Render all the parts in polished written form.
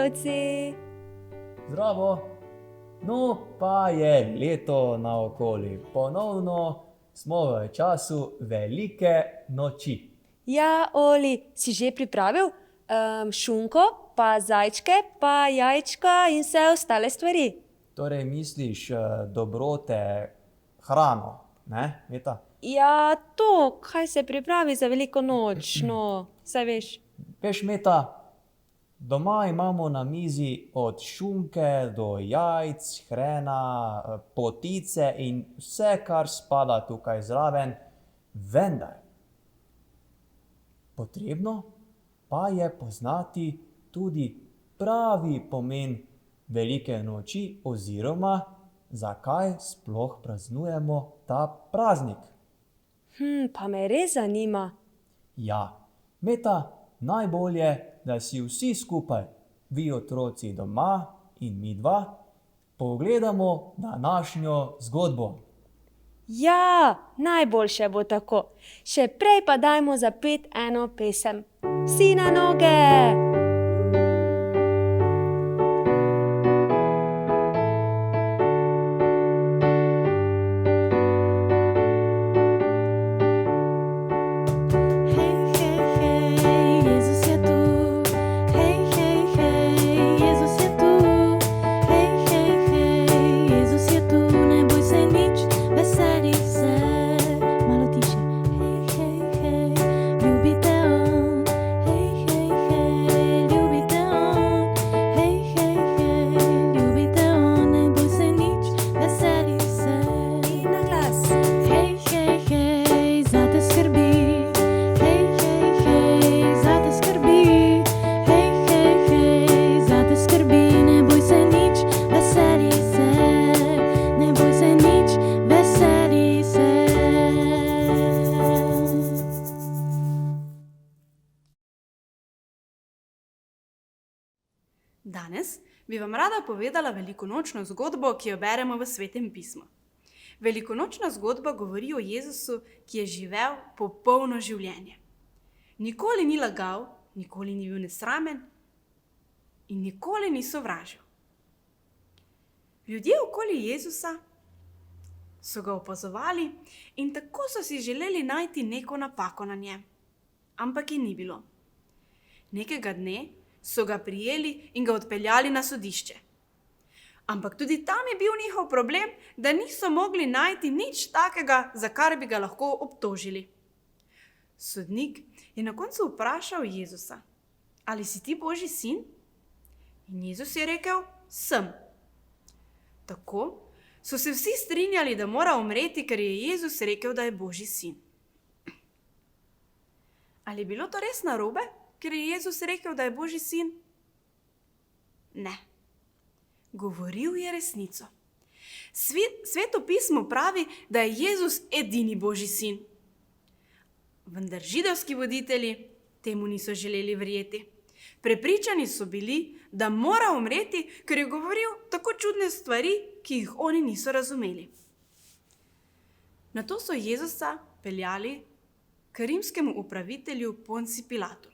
sošolci! Zdravo! No, pa je leto naokoli. Ponovno smo v času velike noči. Ja, Oli, si že pripravil šunko, pa zajčke, pa jajčka in vse ostale stvari? Torej misliš dobrote, hrano, ne, Meta? Ja, to, kaj se pripravi za veliko noč, no, saj veš. Veš, Meta, doma imamo na mizi od šunke do jajc, hrena, potice in vse, kar spada tukaj zraven, vendar potrebno pa je poznati tudi pravi pomen velike noči oziroma zakaj sploh praznujemo ta praznik. Pa me res zanima. Ja, Meta, najbolje, da si vsi skupaj, vi otroci doma in mi dva, pogledamo današnjo zgodbo. Ja, najboljše bo tako. Še prej pa dajmo zapeti eno pesem. Vsi na noge! Danes bi vam rada povedala velikonočno zgodbo, ki jo beremo v Svetem pismu. Velikonočna zgodba govori o Jezusu, ki je živel popolno življenje. Nikoli ni lagal, nikoli ni bil nesramen in nikoli ni sovražil. Ljudje okoli Jezusa so ga opazovali in tako so si želeli najti neko napako na njem, ampak je ni bilo. Nekega dne so ga prijeli in ga odpeljali na sodišče. Ampak tudi tam je bil njihov problem, da niso mogli najti nič takega, za kar bi ga lahko obtožili. Sodnik je na koncu vprašal Jezusa: ali si ti Božji sin? In Jezus je rekel: sem. Tako so se vsi strinjali, da mora umreti, ker je Jezus rekel, da je Božji sin. Ali je bilo to res narobe, ker je Jezus rekel, da je Božji sin? Ne. Govoril je resnico. Sveto pismo pravi, da je Jezus edini Božji sin. Vendar židovski voditelji temu niso želeli verjeti. Prepričani so bili, da mora umreti, ker je govoril tako čudne stvari, ki jih oni niso razumeli. Nato so Jezusa peljali k rimskemu upravitelju Ponci Pilatu.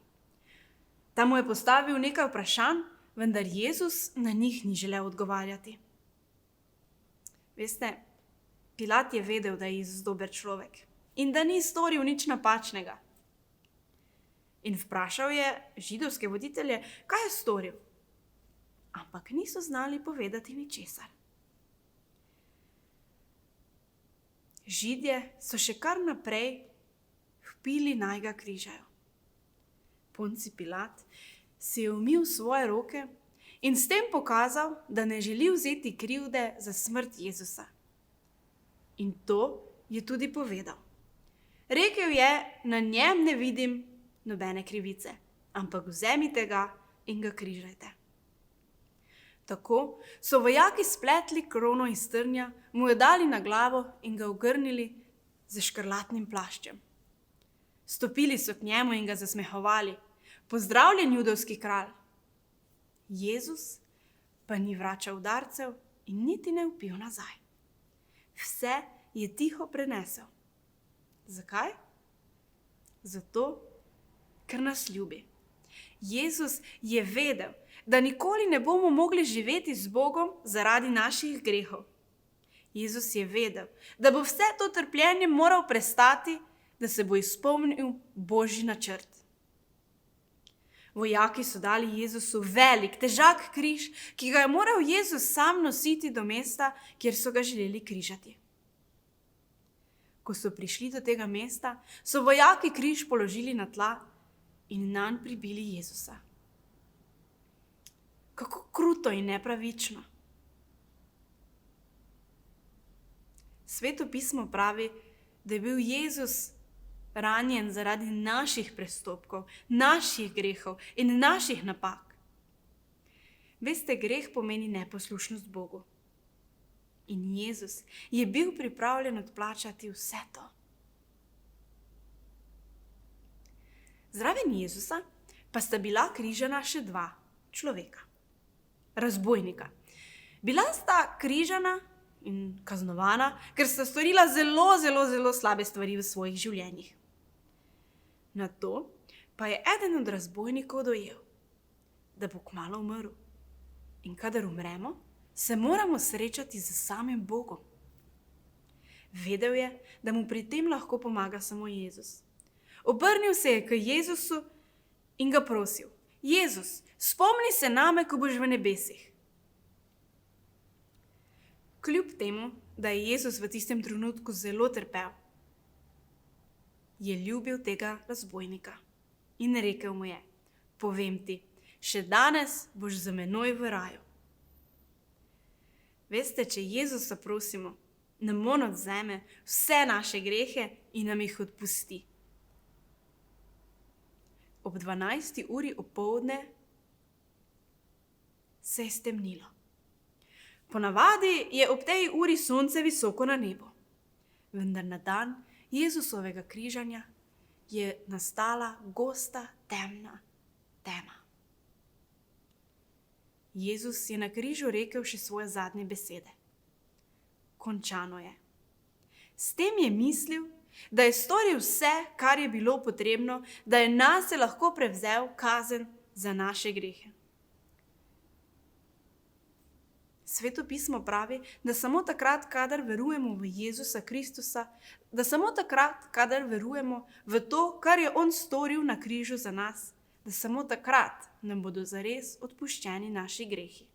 Tam mu je postavil nekaj vprašanj, vendar Jezus na njih ni želel odgovarjati. Veste, Pilat je vedel, da je Jezus dober človek in da ni storil nič napačnega. In vprašal je židovske voditelje, kaj je storil. Ampak niso znali povedati ničesar. Židje so še kar naprej vpili, naj ga križajo. Ponci Pilat si je umil svoje roke in s tem pokazal, da ne želi vzeti krivde za smrt Jezusa. In to je tudi povedal. Rekel je: na njem ne vidim nobene krivice, ampak vzemite ga in ga križajte. Tako so vojaki spletli krono iz trnja, mu jo dali na glavo in ga ogrnili z škrlatnim plaščem. Stopili so k njemu in ga zasmehovali: pozdravljen, judovski kralj. Jezus pa ni vračal udarcev in niti ne vpil nazaj. Vse je tiho prenesel. Zakaj? Zato, ker nas ljubi. Jezus je vedel, da nikoli ne bomo mogli živeti z Bogom zaradi naših grehov. Jezus je vedel, da bo vse to trpljenje moral prestati, da se bo izpolnil Božji načrt. Vojaki so dali Jezusu velik, težak križ, ki ga je moral Jezus sam nositi do mesta, kjer so ga želeli križati. Ko so prišli do tega mesta, so vojaki križ položili na tla in nanj pribili Jezusa. Kako kruto in nepravično. Sveto pismo pravi, da je bil Jezus ranjen zaradi naših prestopkov, naših grehov in naših napak. Veste, greh pomeni neposlušnost Bogu. In Jezus je bil pripravljen odplačati vse to. Zraven Jezusa pa sta bila križana še dva človeka, razbojnika. Bila sta križana in kaznovana, ker sta storila zelo slabe stvari v svojih življenjih. Nato pa je eden od razbojnikov dojel, da bo kmalu umrl. In kadar umremo, se moramo srečati z samim Bogom. Vedel je, da mu pri tem lahko pomaga samo Jezus. Obrnil se je k Jezusu in ga prosil: Jezus, spomni se name, ko boš v nebesih. Kljub temu, da je Jezus v tistem trenutku zelo trpel, je ljubil tega razbojnika in rekel mu je: povem ti, še danes boš z menoj v raju. Veste, če Jezusa prosimo, nam on odvzame vse naše grehe in nam jih odpusti. Ob 12. uri opoldne se je stemnilo. Ponavadi je ob tej uri sonce visoko na nebu, vendar na dan Jezusovega križanja je nastala gosta, temna tema. Jezus je na križu rekel še svoje zadnje besede. Končano je. S tem je mislil, da je storil vse, kar je bilo potrebno, da je nase lahko prevzel kazen za naše grehe. Sveto pismo pravi, da samo takrat, kadar verujemo v Jezusa Kristusa, da samo takrat, kadar verujemo v to, kar je on storil na križu za nas, da samo takrat nam bodo zares odpuščeni naši grehi.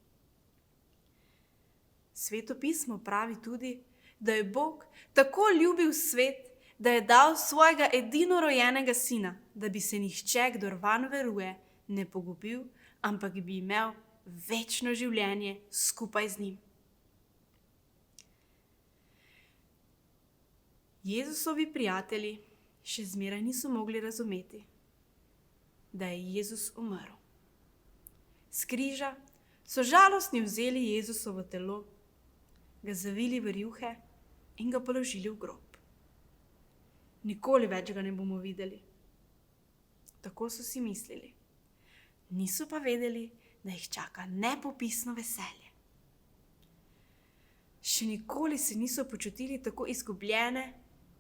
Sveto pismo pravi tudi, da je Bog tako ljubil svet, da je dal svojega edinorojenega sina, da bi se nihče, kdor vanj veruje, ne pogubil, ampak bi imel večno življenje skupaj z njim. Jezusovi prijatelji še zmeraj niso mogli razumeti, da je Jezus umrl. S križa so žalostni vzeli Jezusovo telo, ga zavili v rjuhe in ga položili v grob. Nikoli več ga ne bomo videli. Tako so si mislili. Niso pa vedeli, da jih čaka nepopisno veselje. Še nikoli se niso počutili tako izgubljene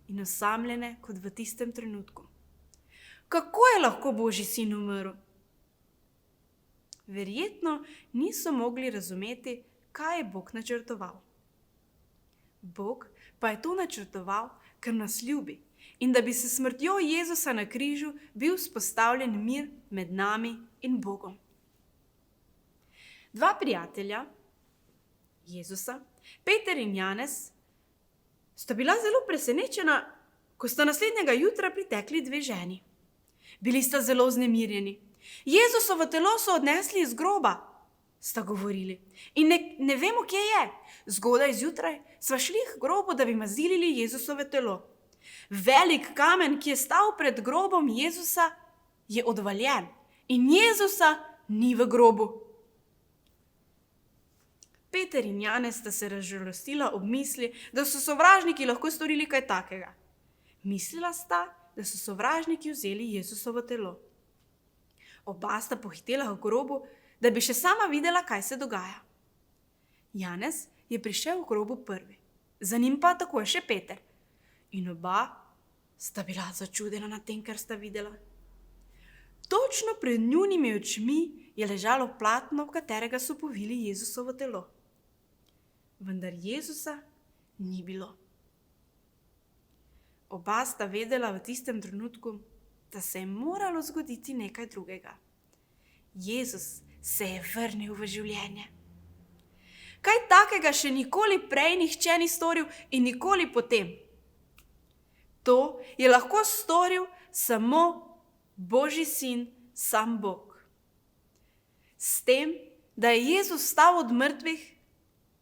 in osamljene kot v tistem trenutku. Kako je lahko Božji sin umrl? Verjetno niso mogli razumeti, kaj je Bog načrtoval. Bog pa je to načrtoval, ker nas ljubi in da bi se smrtjo Jezusa na križu bil vzpostavljen mir med nami in Bogom. Dva prijatelja, Jezusa, Peter in Janez, sta bila zelo presenečena, ko sta naslednjega jutra pritekli dve ženi. Bili sta zelo vznemirjeni. Jezusovo telo so odnesli iz groba, sta govorili. In ne vemo, kje je. Zgodaj zjutraj sva šli k grobu, da bi mazilili Jezusovo telo. Velik kamen, ki je stal pred grobom Jezusa, je odvaljen in Jezusa ni v grobu. Peter in Janez sta se razžalostila ob misli, da so sovražniki lahko storili kaj takega. Mislila sta, da so sovražniki vzeli Jezusovo telo. Oba sta pohitela k grobu, da bi še sama videla, kaj se dogaja. Janez je prišel v grobu prvi, za njim pa takoj še Peter. In oba sta bila začudena nad tem, kar sta videla. Točno pred njunimi očmi je ležalo platno, v katerega so povili Jezusovo telo. Vendar Jezusa ni bilo. Oba sta vedela v tistem trenutku, da se je moralo zgoditi nekaj drugega. Jezus se je vrnil v življenje. Kaj takega še nikoli prej nihče ni storil in nikoli potem. To je lahko storil samo Božji sin, sam Bog. S tem, da je Jezus vstal od mrtvih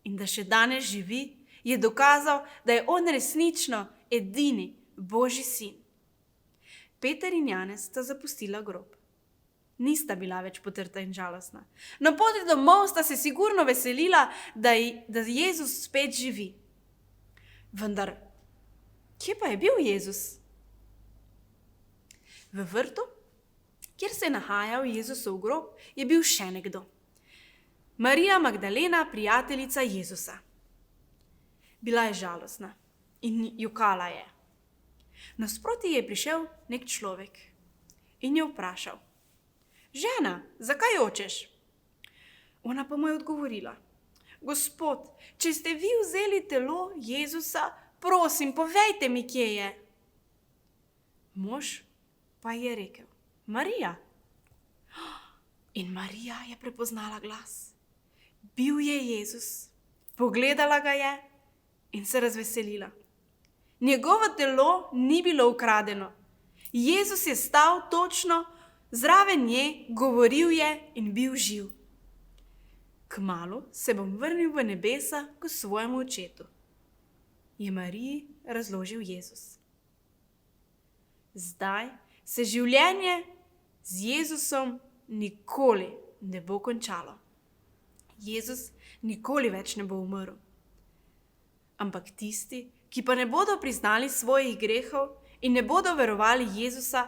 in da še danes živi, je dokazal, da je on resnično edini Božji sin. Peter in Janez sta zapustila grob. Nista bila več potrta in žalostna. Na poti domov sta se sigurno veselila, da Jezus spet živi. Vendar, kje pa je bil Jezus? V vrtu, kjer se je nahajal Jezusov grob, je bil še nekdo. Marija Magdalena, prijateljica Jezusa. Bila je žalostna in jokala je. Nasproti je prišel nek človek in jo vprašal: Žena, zakaj jočeš? Ona pa mu je odgovorila: Gospod, če ste vi vzeli telo Jezusa, prosim, povejte mi, kje je. Mož pa je rekel: Marija. In Marija je prepoznala glas. Bil je Jezus. Pogledala ga je in se razveselila. Njegovo telo ni bilo ukradeno. Jezus je stal točno zraven nje, govoril je in bil živ. Kmalu se bom vrnil v nebesa k svojemu očetu, je Mariji razložil Jezus. Zdaj se življenje z Jezusom nikoli ne bo končalo. Jezus nikoli več ne bo umrl. Ampak tisti, ki pa ne bodo priznali svojih grehov in ne bodo verovali Jezusa,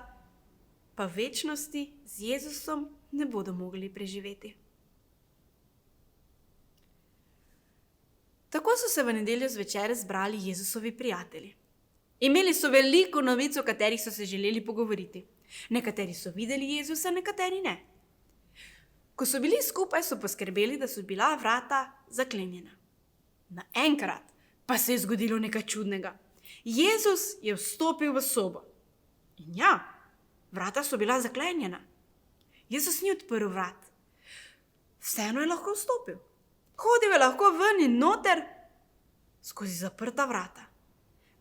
pa večnosti z Jezusom ne bodo mogli preživeti. Tako so se v nedeljo zvečer zbrali Jezusovi prijatelji. Imeli so veliko novic, o katerih so se želeli pogovoriti. Nekateri so videli Jezusa, nekateri ne. Ko so bili skupaj, so poskrbeli, da so bila vrata zaklenjena. Naenkrat pa se je zgodilo nekaj čudnega. Jezus je vstopil v sobo. In ja, vrata so bila zaklenjena. Jezus ni odprl vrat. Vseeno je lahko vstopil. Hodil je lahko ven in noter skozi zaprta vrata.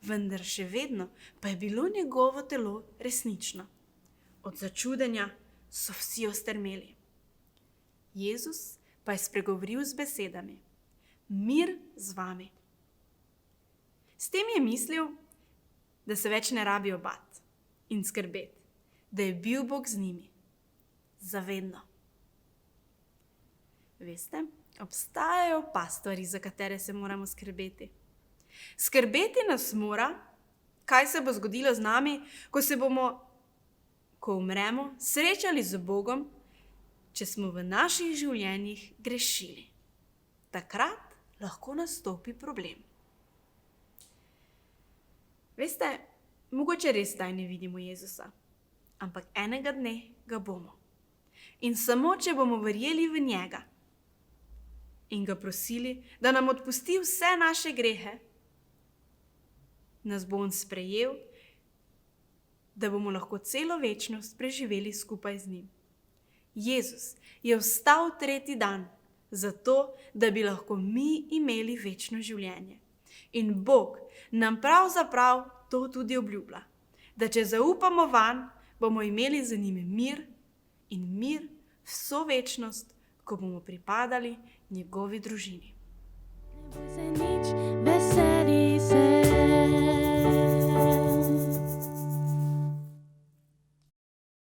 Vendar še vedno pa je bilo njegovo telo resnično. Od začudenja so vsi ostrmeli. Jezus pa je spregovoril z besedami: Mir z vami. S tem je mislil, da se več ne rabijo bati in skrbeti, da je bil Bog z njimi. Zavedno. Veste, obstajajo pastorji, za katere se moramo skrbeti. Skrbeti nas mora, kaj se bo zgodilo z nami, ko umremo, srečali z Bogom, če smo v naših življenjih grešili. Takrat lahko nastopi problem. Veste, mogoče res zdaj ne vidimo Jezusa, ampak enega dne ga bomo. In samo, če bomo verjeli v njega in ga prosili, da nam odpusti vse naše grehe, nas bo on sprejel, da bomo lahko celo večnost preživeli skupaj z njim. Jezus je vstal tretji dan, zato, da bi lahko mi imeli večno življenje. In Bog nam pravzaprav to tudi obljublja, da če zaupamo vanj, bomo imeli z njim mir in mir vso večnost, ko bomo pripadali njegovi družini. Ne bo se nič več